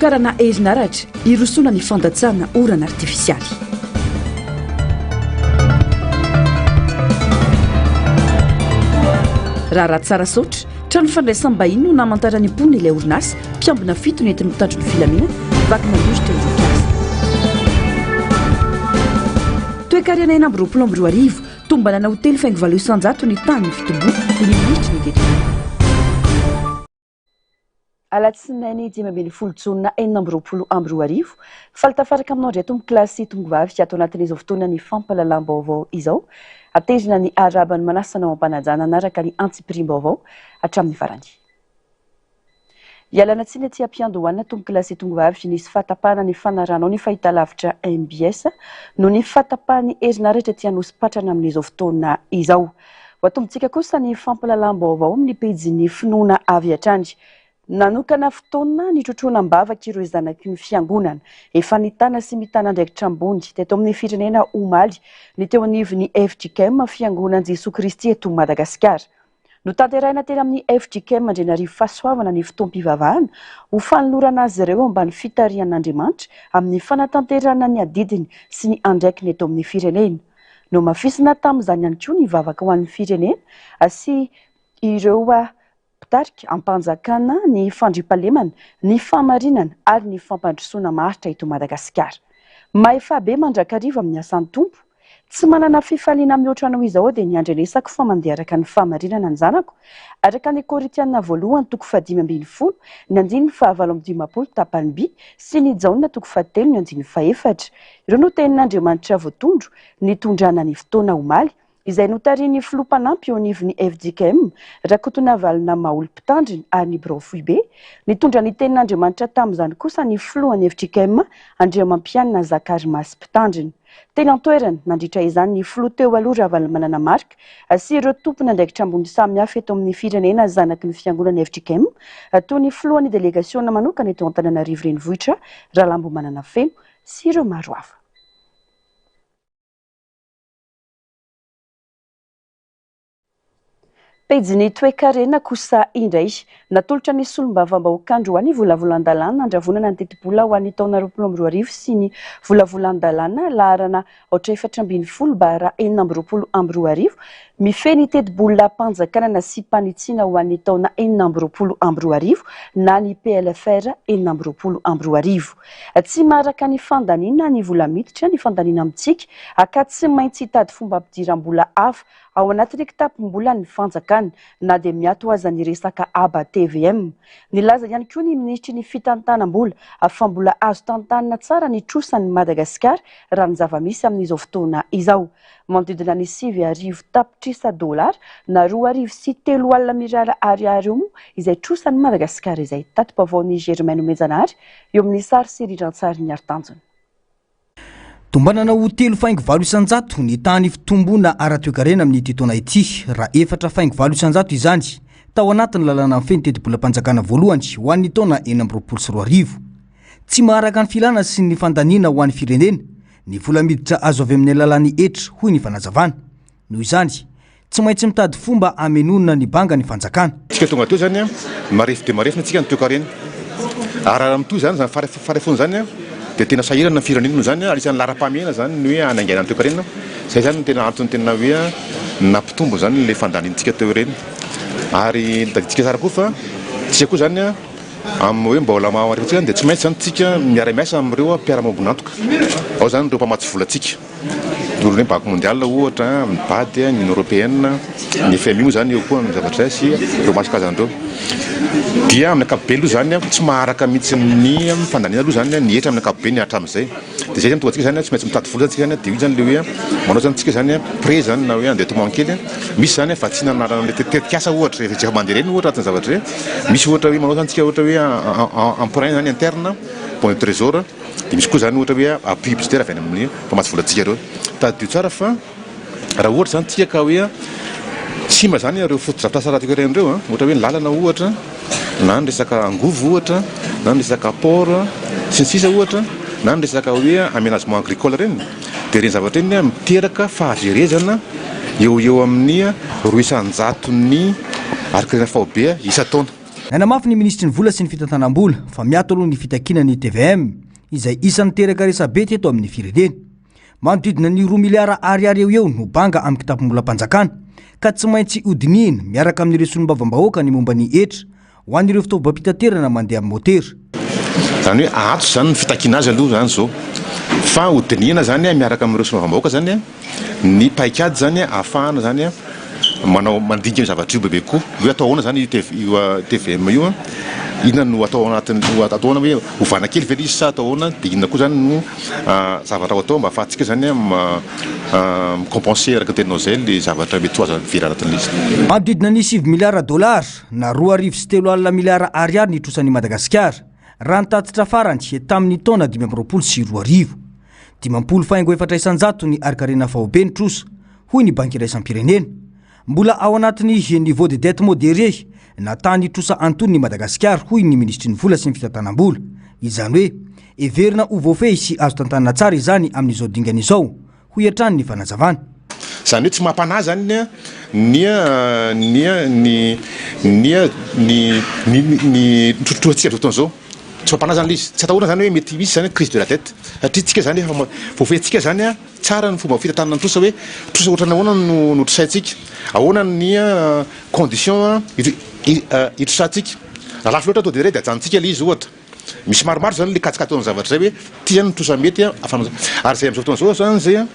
fitokarana herinaratra irosona ny fandatsarana orana artifisialy. Raha ratsara saotra trano fandraisam-bahiny no namantarany imponina ilay orinasy mpiambina fito no entin'ny mitandro ny filamina vakina andozitra ny voninkazo. Toe-karena 4 tombanana hotely faingo 700 ny tany ny fitomboana ny ministry ny detrana. Alatsinainy 15 jona 4 faltafaraka aminao indray tombo kilasy tongovavy ato anatin'izao fotoana ny fampahalalam-baovao izao atezina ny arabany manasana ao am-panajana anaraka ny antsipirim-baovao hatramin'ny farany. Ialana tsiny aty ampiandohana tombo kilasy tongovavy nisy fatapahana ny fanaranao ny fahitalavitra MBS no ny fatapahany herinaratra ty hanosy-patrana amin'izao fotoana izao. Ho atombontsika kosa ny fampahalalam-baovao amin'ny pejin'ny finoana avy hatrany. Nanokana fotoana ny trotroanam-bavaka ireo zanaky ny fiangonana efa nitana sy mitana andraikitra ambony teto amin'ny firenena omaly ny teo anivon'ny FJKM fiangonana Jesoa Kristy eto Madagasikara. No tanteraina tena amin'ny FJKM Andrenarivo fahasoavana ny fotoam-pivavahana ho fanolorana azy ireo ambany fitarian'Andriamanitra amin'ny fanatanterana ny adidiny sy ny andraikiny eto amin'ny firenena. No mafisina tamin'izany ihany koa ny vavaka ho an'ny firenena sy ireo pitarika ampanjakana ny fandriampahalemana, ny famarinana ary ny fampandrosoana maritra eto Madagasikara. Maefa be mandrakariva amin'ny asan'ny tompo. Tsy manana fifaliana mihoatra anao izao dia niandrenesako fa mandeha araka ny famarinana ny zanako araka ny Koritiana 1:5:12 ny 9:7:10 tapany B sy ny Jaona 3:7 ny 9:4. Ireo no tenin'Andriamanitra voatondro nitondrana ny fotoana omaly izay notarian'ny filompanampy eo anivon'ny FJKM Rakotona Valina Maolo Mpitandrina ary ny Brofoibe nitondra ny tenin'Andriamanitra tamin'izany kosa ny filohan'ny FJKM Andriamampianina Zakary Masy Mpitandrina. Tena antoerana nandritra izany ny filoha teo aloha Ravalomanana Marika sy ireo tompony andraikitra ambony samihafa eto amin'ny firenena zanaky ny fiangonan'ny FJKM toy ny filohan'ny delegasiona manokana eto Antananarivo renivohitra Rahalambomanana Feno sy ireo maro hafa. Pejin'ny toe-karena kosa indray natolotra ny solombavam-bahoaka androany volavolan-dalàna andravonana ny tetibola ho an'ny taona 2020 sy ny volavolan-dalàna laharana 420/420 mifeny tetibola mpanjakanana sy mpanitsiana ho an'ny taona 420 na ny PLFR 420. Tsy maraka ny fandaniana ny vola miditra ny fandaniana amintsika aka tsy maintsy hitady fomba ampidiram-bola hafa ao anatin'ny kitapom-bola ny fanjakana na dia miato aza ny resaka aba TVM. Nilaza ihany koa ny ministry ny fitantanam-bola fa mbola azo tantanina tsara ny trosan'ny Madagasikara raha ny zava-misy amin'izao fotoana izao. Manodidina ny $7,000 na $2,300 izay trosan'ny Madagasikara izay tatim-pavaon'ny Germaine Mejanary eo amin'ny sary sy riran-tsary ny Artanjona. Tombanana hotely faingo 700 ny tany fitomboana ara-toe-karena amin'ny titona ity raha 4,500 izany tao anatin'ny lalana feno tetibolam-panjakana voalohany ho an'ny taona 2024. Tsy maharaka ny filana sy ny fandaniana ho an'ny firenena ny vola miditra azo avy amin'ny lalany etra hoy ny fanazavana. Noho izany tsy maintsy mitady fomba amenonana ny banga ny fanjakana. Tsika tonga teo zany marefo dia marefo tsika ny toe-karena. Araha amin'to zany farefony zany dia tena sahirana ny firenena zany anisan'ny lara-pamena zany ny hoe anaingaina ny toe-karena. Zay zany tena antony tena hoe nampitombo zany le fandaniantsika teo ireny. Ary taditsika tsara koa fa tsika koa zany amin'ny hoe mba olama marefo dia tsy maintsy zany tsika miara-miasa amin'ireo mpiara-mambonantoka. Ao zany ireo mpamatsy volatsika. Dorone Banque mondiale ohatra, ny BAD, ny Union européenne, ny FMI zany eo koa ny zavatra sy ireo masikazandreo. Dia amin'ny ankapobeny aloha zany tsy maharaka mihitsy ny fandaniana aloha zany ny etra amin'ny ankapobeny hatramin'izay. Dia zay zany tonga tsika zany tsy maintsy mitady vola tsika zany dia io zany le hoe manao zany tsika zany pré zany na hoe endettement kely. Misy zany vatsina anarana tetikasa ohatra rehefa mandeha reny ohatra atin'ny zavatra hoe misy ohatra hoe manao zany tsika ohatra hoe emprunt zany interne point de trésor. Dia misy koa zany ohatra hoe appui budgétaire avy any amin'ny mpamatsy volantsika ireo. Tadio tsara fa raha ohatra zany tsika ka hoe simba zany ireo foto-drafitrasa raha toe-karena ireo ohatra hoe lalana ohatra na ny resaka angovo ohatra na ny resaka port sy ny sisa ohatra na ny resaka hoe aménagement agricole reny dia reny zavatra reny miteraka fahaverezana eo amin'ny 200 ny arikarena FAOB isa-taona. nanamafy ny ministry ny vola sy ny fitantanam-bola fa miato aloha ny fitakina ny TVM izay isan'ny teraka resabe teto amin'ny firenena. Manodidina ny 2 miliara ariary eo no banga amin'ny kitapo-mbolam-panjakana ka tsy maintsy hodinina miaraka amin'ireo solombavambahoaka ny momba ny hetra ho an'ireo fitaovam-pitaterana mandeha amin'ny motera. Zany hoe ato zany ny fitakina azy aloha zany zao fa hodinina zany miaraka amin'ireo solombavambahoaka zany ny paikady zany ahafahana zany manao mandinika zavatra io bebe koa hoe atao ahoana zany TVM io inona no atao anatin'ny ataona hoe hovana kely ve izy sa atao ahoana dia inona koa zany no zavatra atao mba ahafahantsika zany compenser araka teninao zay le zavatra mety ho azo very anatin'izy. Manodidina ny 7 miliara dolara na 2.3 miliara ariary ny trosan'ny Madagasikara raha nitatitra farany tamin'ny taona 2024. 50.400 ny arikarena fahobe ny trosa hoy ny banky iraisam-pirenena. Mbola ao anatin'ny niveau de dette modéré natany trosa antony ny Madagasikara hoy ny ministry ny vola sy ny fitantanam-bola. Izany hoe everina ho voafehy sy azo tantanana tsara izany amin'izao dingana izao hoy hatrany ny fanazavana. Zany hoe tsy mampanahy zany ny trotroatsika fotoana zao tsy mampanahy zany izy tsy atahoana zany hoe mety misy zany crise de la tête satria tsika zany efa voafehintsika zany tsara ny fomba fitantanana ny trosa hoe trosa ohatrany ahoana no trosaintsika ahoana ny condition itrosantsika raha lafy loatra atao dia ajanontsika le izy ohatra misy maromaro zany le katsikatona zavatra zay hoe ty zany trosa mety ary zay amin'izao fotoana zao zany zay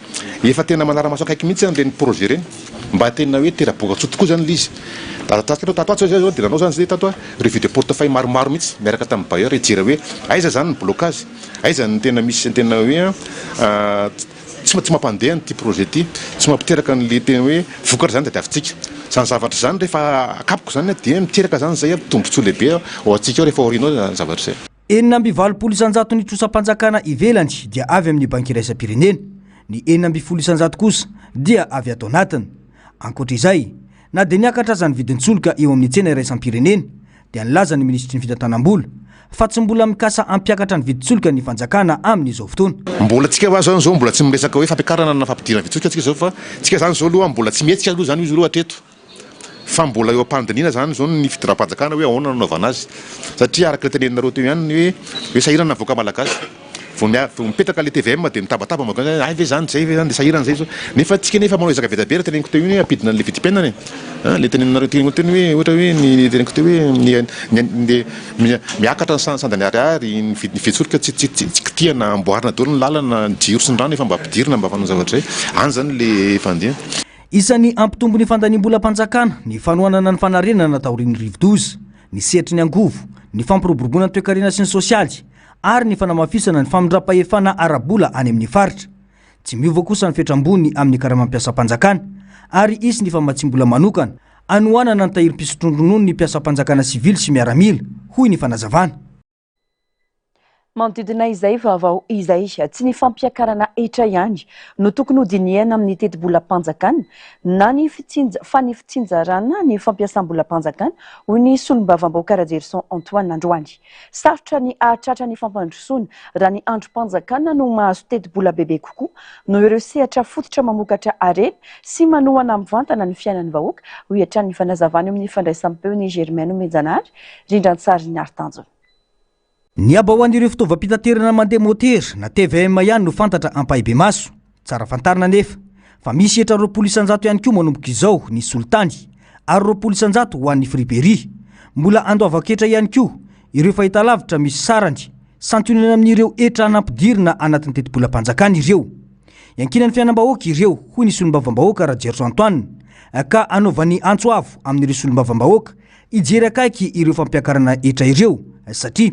efa tena manara-maso akaiky mihitsy zany le ny projet reny mba tena hoe teraboka tso tokoa zany le izy tatoatsy zay zao dia nanao zany zay tato revue de portefeuille maromaro mihitsy miaraka tamin'ny bailleur ejera hoe aiza zany ny blocage aiza ny tena misy tena hoe tsy mampandeha ty projet ty tsy mampiteraka n'le tena hoe vokatra zany tadiavintsika zany zavatra zany rehefa akapoko zany dia miteraka zany zay tombontsoa lehibe ao antsika ao rehefa orinao zany zavatra zay. 9.700 ny trosa-panjakana ivelany dia avy amin'ny banky iraisam-pirenena, ny 9.700 kosa dia avy ato anatiny. Ankoatra izay, na dia niakatra aza ny vidintsoloka eo amin'ny tsena iraisam-pirenena dia nilaza ny ministry ny fitantanam-bola fa tsy mbola mikasa ampiakatra ny vidintsoloka ny fanjakana amin'izao fotoana. Mbola tsika zany zao mbola tsy miresaka hoe fampiakarana na fampidirana vidintsoloka tsika zao fa tsika zany zao aloha mbola tsy mihetsika aloha zany izy aloha hatreto. Fa mbola eo am-pandiniana zany zao ny fidiram-panjakana hoe ahoana nanaovana azy satria araka tenenina teo ihany hoe sahirana avoaka malagasy vao mipetraka le TVM dia mitabataba ay ve zany zay ve zany dia sahirana zay zao nefa tsika nefa manao ezaka vetabera teneniko teo iny ampidina le vidim-piainany le tenenina teny hoe ohatra hoe ny teneniko teo hoe miakatra ny sandany ariary ny vidintsoloka tsy kitiana amboarina daholo ny lalana ny jiro sy ny rano efa mba ampidirina mba fanao zavatra zay any zany le fandina. Isan'ny ampitombo ny fandaniam-bola-panjakana ny fanohanana ny fanarenana taorian'ny rivo-doza, ny setry ny angovo, ny fampiroboroboana ny toe-karena sy ny sosialy ary ny fanamafisana ny famindram-pahefana ara-bola any amin'ny faritra. Tsy miova kosa ny fetrambony amin'ny karaha-mampiasa-panjakana ary isy ny famatsim-bola manokana anohanana ny tahirim-pisotrondronono ny mpiasa-panjakana sivily sy miaramila hoy ny fanazavana. Manodidina izay vaovao izay tsy ny fampiakarana etra ihany no tokony hodiniana amin'ny teti-bola-panjakana na ny fitsinjarana ny fampiasam-bola-panjakana hoy ny solombavam-bahoaka Rajerison Antoine Androany. Sarotra ny ahatratra ny fampandrosoana raha ny androm-panjakana no mahazo teti-bola bebe kokoa no ireo sehatra fototra mamokatra arena sy manohana mivantana ny fiainan'ny vahoaka hoy hatrany ny fanazavana amin'ny fandraisam-peo ny Germaine Menjanary rindran-tsary ny Artanjona. Ny aba ho an'ireo fitaovam-pitaterana mandeha motera na TVM ihany no fantatra ampahibe maso. Tsara fantarina nefa fa misy etra 200 ihany koa manomboka izao ny solitany ary 200 ho an'ny friperie. Mbola andoavaketra ihany koa ireo fahitalavitra misy sarany santionana amin'ireo etra anampidirina anatin'ny teti-bola-panjakana ireo. Iankinan'ny fiainam-bahoaka ireo hoy ny solombavam-bahoaka Rajerison Antoine ka anaovany antsoavo amin'ireo solombavam-bahoaka ijery akaiky ireo fampiakarana etra ireo satria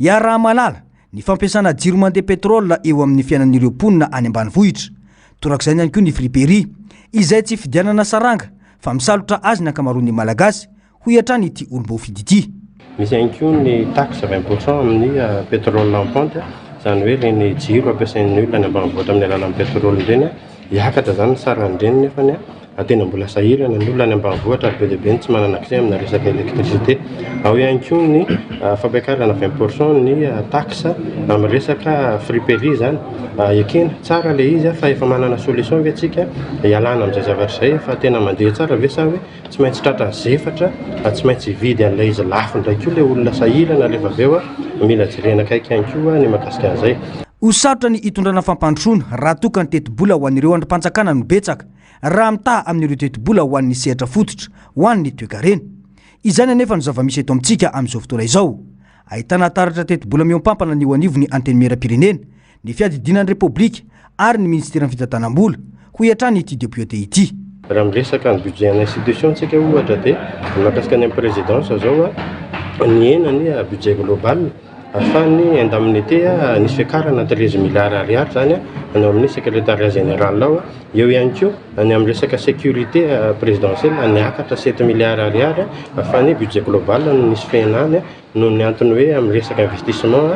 raha malala ny fampiasana jiro mandeha petrol eo amin'ny fiainan'ireo mponina any ambanivohitra. Torak'izay ihany koa ny friperie izay tsy fidianana saranga fa misalotra azy ny ankamaroan'ny malagasy hoy hatrany ity olom-boafidy ity. Misy ihany koa ny taxe 20% amin'ny pétrole en pente zany hoe reny jiro ampiasain'ny olona any ambanivohitra amin'ny alalan'ny pétrole ireny hiakatra zany sarany ireny nefa tena mbola sahirana ny olona any ambanivohitra ary be dia be ny tsy manana accès amina resaka électricité. Ao ihany koa ny fampiakarana 20% ny taxe amin'ny resaka friperie zany. Ekena tsara le izy fa efa manana solution ve tsika ialana amin'izay zavatra izay fa tena mandeha tsara ve sa hoe tsy maintsy tratra zefatra tsy maintsy vidy an'ilay izy lafo ndraiky io le olona sahirana rehefa avy eo mila jerena akaiky ihany koa ny mahakasika an'izay. Ho sarotra ny hitondrana fampandrosoana raha tokany teti-bola ho an'ireo andrim-panjakana no betsaka raha mitaha amin'ireo teti-bola ho an'ny sehatra fototra ho an'ny toekarena. Izany anefa no zava-misy eto amintsika amin'izao fotoana izao. Ahitana taratra teti-bola miompampana ny ho anivon'ny antenimieram-pirenena, ny fiadidinan'ny repoblika ary ny ministeran'ny fitantanam-bola ho iatrany ity deputé ity. Raha miresaka ny budget ny institution tsika ohatra dia mahakasika ny présidence zao ny enany budget global afahany indemnité nisy fiakarana 13 milliards ariary zany anao amin'ny secrétariat général ao. Eo ihany koa ny amin'ny resaka sécurité présidentielle niakatra 7 milliards ariary afahany budget global nisy fiainany noho ny antony hoe amin'ny resaka investissement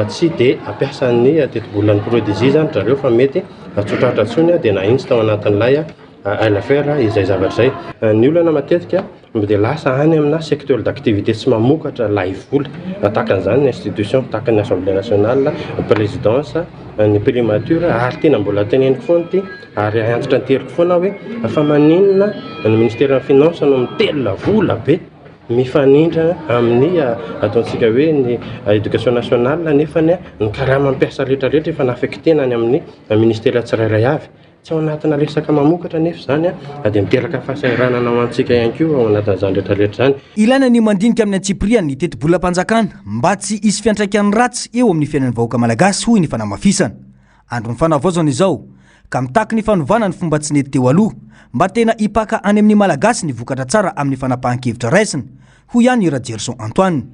tsy dia ampiasan'ny teti-bolan'ny produit zany zareo fa mety tsotratra tsony dia na iny tao anatin'ilay LFR izay zavatra zay. Ny olana matetika dia lasa any amina secteur d'activité tsy mamokatra laivola takan'izany ny institution tahaka ny assemblée nationale, présidence, ny primature ary tena mbola teneniko foana ity ary antitra nteriko foana hoe fa maninona ny ministère finance no mitelona vola be mifanindra amin'ny ataontsika hoe ny éducation nationale nefa ny karaha mampiasa rehetrarehetra efa naafektena any amin'ny ministère tsirairay avy. Tsy ao anatina resaka mamokatra nefa zany dia miteraka fahasahiranana ho antsika ihany koa ao anatin'izany rehetrarehetra zany. Ilaina ny mandinika amin'ny antsipiriany ny teti-bolam-panjakana mba tsy hisy fiantraikany ratsy eo amin'ny fiainan'ny vahoaka malagasy hoy ny fanamafisana. Andro ny fanavaozana izao ka mitaky ny fanovana ny fomba tsy nety teo aloha mba tena hipaka any amin'ny malagasy ny vokatra tsara amin'ny fanapahan-kevitra raisina hoy ihany Rajerson Antoine.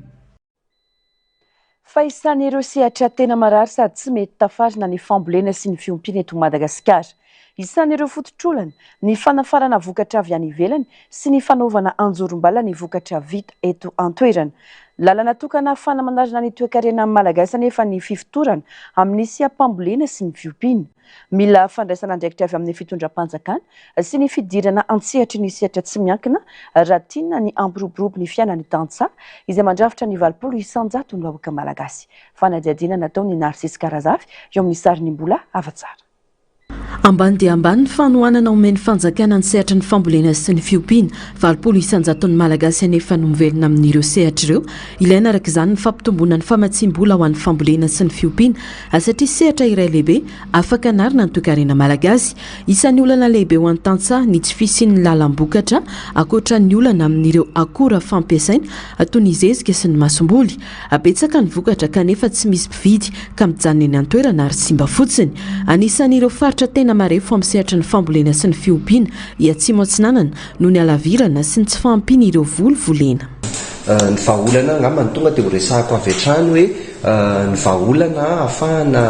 Fa isan'ireo sehatra tena marary sady tsy mety tafarina ny fambolena sy ny fiompiana eto Madagasikara. Isan'ireo fototr'olana ny fanafarana vokatra avy any ivelany sy ny fanaovana anjorom-bala ny vokatra vita eto an-toerana. Lalana tokana fanamanarina ny toe-karena malagasy nefa ny fifotorana amin'ny siam-pambolena sy ny fiompiana. Mila fandraisana andraikitra avy amin'ny fitondram-panjakana sy ny fidirana antsehatra ny sehatra tsy miankina raha tiana ny ampiroborobo ny fiainan'ny tantsaha izay mandrafitra ny 200,000 ny vahoaka malagasy. Fanadihadiana nataony Narcisse Karazafy eo amin'ny sarin'ny mbola afa-tsara. Ambany dia ambany ny fanohanana omeny fanjakana ny sehatra ny fambolena sy ny fiompiana 200,000 malagasy anefa no mivelona amin'ireo sehatra ireo. Ilaina araka izany ny fampitomboana ny famatsim-bola ho an'ny fambolena sy ny fiompiana satria sehatra iray lehibe afaka anarina ny toe-karena malagasy. Isan'ny olana lehibe ho an'ny tantsaha ny tsy fisian'ny lalam-bokatra akoatra ny olana amin'ireo akora fampiasaina toy ny zezika sy ny masomboly. Abetsaka ny vokatra kanefa tsy misy mpividy ka mijanona eny an-toerana ary simba fotsiny. Anisan'ireo faritra tena marefo amin'ny sehatra ny fambolena sy ny fiompiana Iatsimo Atsinanana noho ny alavirana sy ny tsy fahampiana ireo voly volena. Ny vahaolana angamba tonga dia ho resahako avy hatrany hoe ny vahaolana ahafahana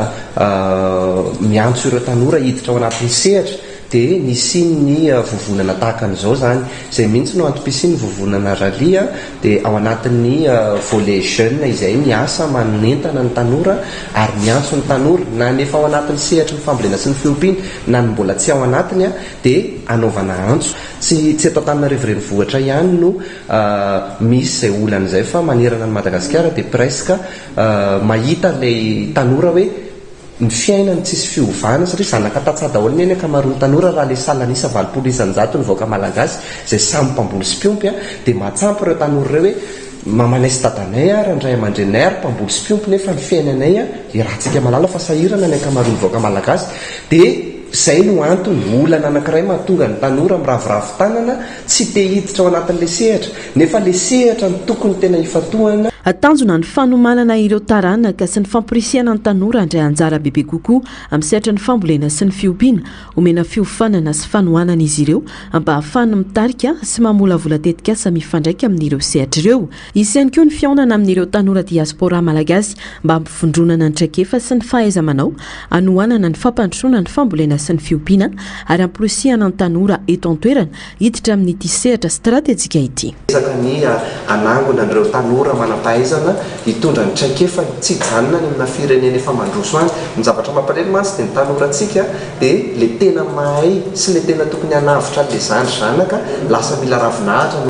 miantso ireo tanora hiditra ao anatin'ny sehatra dia nisiny vovonana tahaka an'izao zany izay mihitsy no antom-pisiany vovonana ralia dia ao anatin'ny volet jeune izay miasa manentana ny tanora ary miantso ny tanora na nefa ao anatin'ny sehatra ny fambolena sy ny fiompiana na ny mbola tsy ao anatiny dia anaovana antso tsy atao Antananarivo renivohitra ihany no misy izay olana izay fa manerana ny Madagasikara dia presque mahita ilay tanora hoe ny fiainany tsisy fiovana satria zanaka tatsah daholo ny ankamaroan'ny tanora raha le salanisa 200,000 ny vahoaka malagasy izay samy mpamboly sy mpiompy dia matsampy ireo tanora ireo hoe mamanay sy dadanay ary andray aman-drenay ary mpamboly sy mpiompy nefa ny fiainanay rahantsika malala fa sahirana ny ankamaroan'ny vahoaka malagasy dia izay no antony olana anankiray mahatonga ny tanora miravoravo tanana tsy te hiditra ao anatin'ilay sehatra nefa ilay sehatra ny tokony tena hifatohana. Tanjona ny fanomanana ireo taranaka sy ny fampirisiana ny tanora andray anjara bebe kokoa amin'ny sehatra ny fambolena sy ny fiompiana omena fiofanana sy fanohanana izy ireo mba ahafahana mitarika sy mamolavola tetika sa mifandraika amin'ireo sehatra ireo. Isy ihany koa ny fiaonana amin'ireo tanora diaspora malagasy mba hampifondronana ny traikefa sy ny fahaiza-manao anohanana ny fampandrosoana ny fambolena sy ny fiompiana ary hampirisiana ny tanora eto an-toerana hiditra amin'ity sehatra strategjika ity. Ny anangona ireo tanora manapa fahaizana hitondra ny traikefa tsy janona ny amina firenena efa mandroso any ny zavatra mampalely masy dia ny tanorantsika dia le tena mahay sy le tena tokony hanavitra le zandry zanaka lasa mila ravinahitra